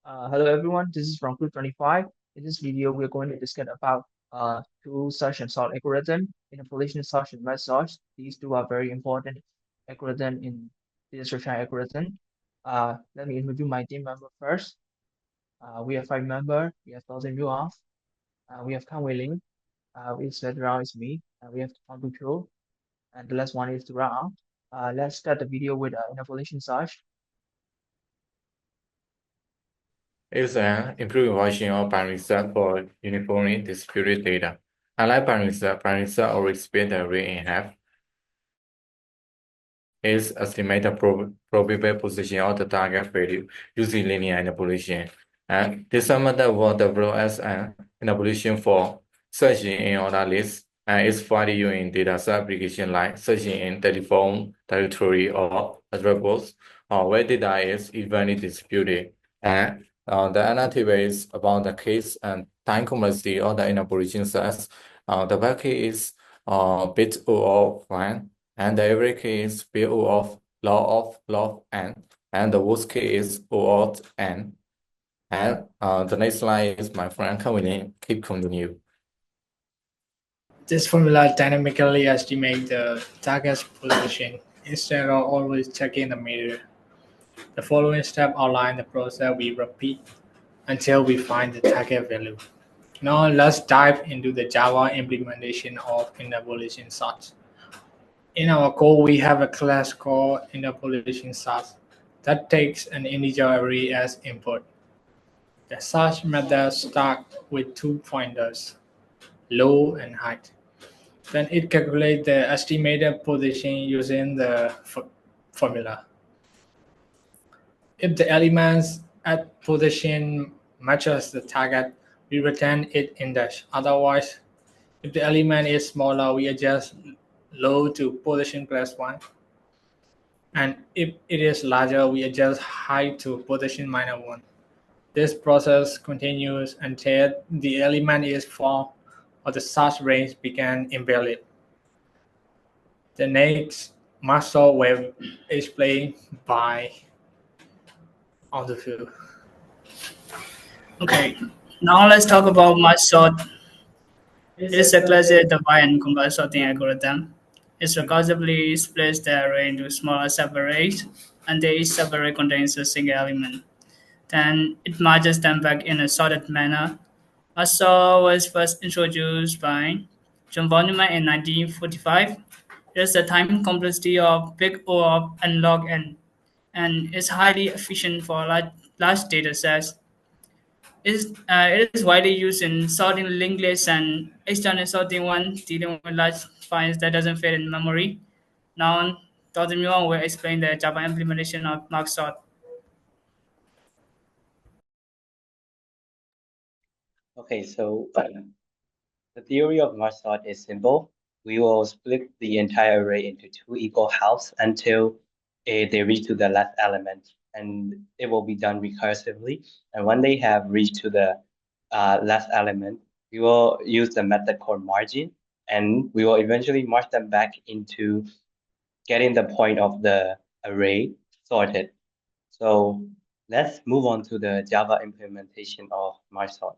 Hello everyone, this is from Gp25. In this video, we're going to discuss about two search and sort algorithm, interpolation search and merge search. These two are very important algorithm in data structure algorithm. Let me introduce my team member first. We have five members. We have Thaw Zin Myo Aung. We have Khant Wai Lin. We have Zwe Thura Aung is me. We have Aung Thu Phyo. And the last one is Zwe Thura Aung. Let's start the video with interpolation search. Is an improved version of binary set for uniformly distributed data. Unlike binary set always split the array in half. Is estimate the probable position of the target value using linear interpolation. And this method was developed as an interpolation for searching in order lists and is widely used in data set application like searching in telephone directory or address books, where data is evenly distributed. And the analytic is about the case and time complexity of the interpolation sets. The best case is bit O of 1, and the average case is B O of log n, and the worst case is O of n. And the next slide is my friend Khant Wai Lin. Keep continue. This formula dynamically estimates the target's position instead of always checking the mirror. The following step outline the process we repeat until we find the target value. Now let's dive into the Java implementation of interpolation sort. In our code, we have a class called interpolation sort that takes an integer array as input. The search method starts with two pointers, low and height. Then it calculates the estimated position using the formula. If the elements at position matches the target, we return it index. Otherwise, if the element is smaller, we adjust low to position +1. And if it is larger, we adjust high to position -1. This process continues until the element is formed or the search range becomes invalid. The next muscle will explained by Aung Thu Phyo. Okay, now let's talk about merge sort. It is a classic divide and conquer sorting algorithm. It recursively splits the array into smaller subarrays until each subarray contains a single element. Then it merges them back in a sorted manner. Merge sort was first introduced by John Vonnegut in 1945. It is the time complexity of big O of n log n, and is highly efficient for large data sets. It is widely used in sorting linked lists and external sorting when dealing with large files that doesn't fit in memory. Now, Dr. Myo will explain the Java implementation of merge sort. Okay, so the theory of merge sort is simple. We will split the entire array into two equal halves until they reach to the last element, and it will be done recursively. And when they have reached to the last element, we will use the method called margin, and we will eventually merge them back into getting the point of the array sorted. So let's move on to the Java implementation of merge sort.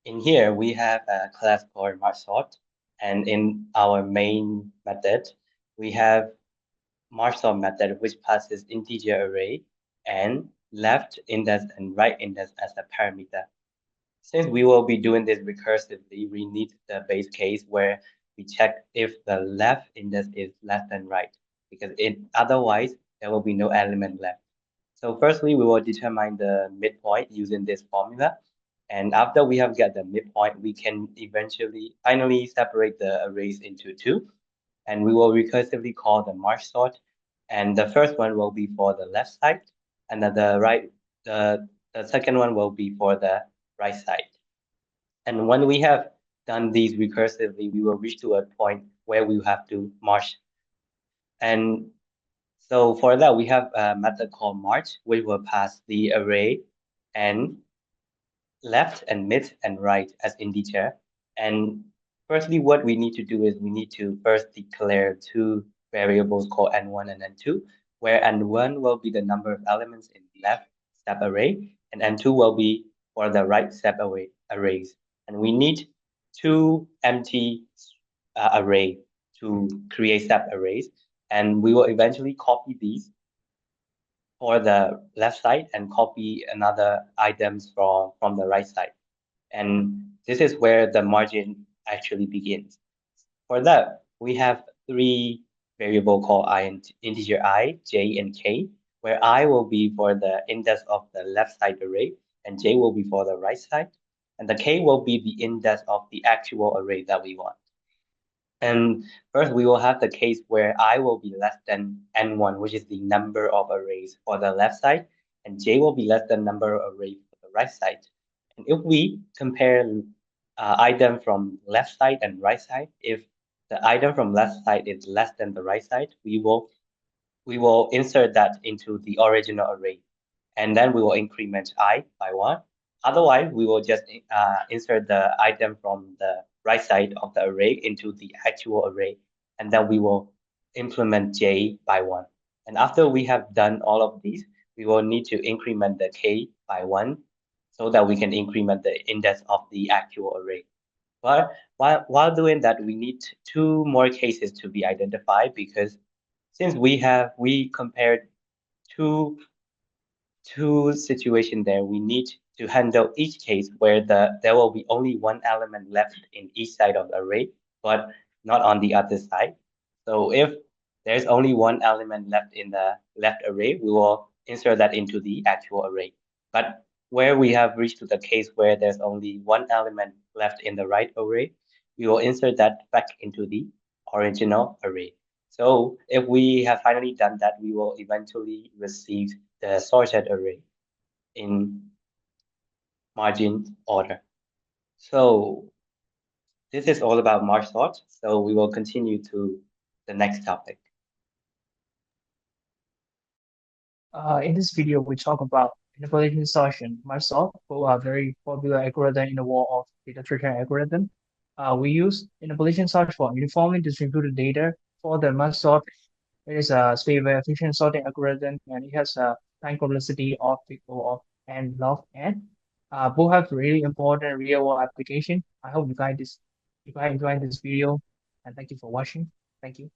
In here, we have a class called merge sort, and in our main method, we have merge sort method, which passes integer array and left index and right index as a parameter. Since we will be doing this recursively, we need the base case where we check if the left index is less than right, because otherwise there will be no element left. So firstly, we will determine the midpoint using this formula. And after we have got the midpoint, we can finally separate the arrays into two. And we will recursively call the merge sort. And the first one will be for the left side, and then the second one will be for the right side. And when we have done these recursively, we will reach to a point where we have to merge. And so for that, we have a method called merge, which will pass the array and left and mid and right as integer. And firstly, what we need to do is we need to first declare two variables called n1 and n2. where N1 will be the number of elements in the left step array, and N2 will be for the right step arrays. And we need two empty array to create step arrays, and we will eventually copy these for the left side and copy another items from the right side. And this is where the margin actually begins. For that, we have three variable called I and integer I, j, and k, where I will be for the index of the left side array, and j will be for the right side, and the k will be the index of the actual array that we want. And first, we will have the case where I will be less than n1, which is the number of arrays for the left side, and j will be less than number of arrays for the right side. And if we compare item from left side and right side, if the item from left side is less than the right side, we will insert that into the original array, and then we will increment I by 1. Otherwise, we will just insert the item from the right side of the array into the actual array, and then we will implement j by 1. And after we have done all of these, we will need to increment the k by 1 so that we can increment the index of the actual array. But while doing that, we need two more cases to be identified, because since we compared two situations there, we need to handle each case where there will be only one element left in each side of the array, but not on the other side. So if there's only one element left in the left array, we will insert that into the actual array. But where we have reached to the case where there's only one element left in the right array, we will insert that back into the original array. So if we have finally done that, we will eventually receive the sorted array in margin order. So this is all about merge sort. So we will continue to the next topic. In this video, we talk about interpolation sortation, merge sort, both are very popular algorithm in the world of data structure algorithm. We use interpolation sort for uniformly distributed data. For the merge sort, it is a space efficient sorting algorithm, and it has a time complexity of equal of n log n. Both have really important real world application. I hope you guys enjoyed this video, and thank you for watching. Thank you.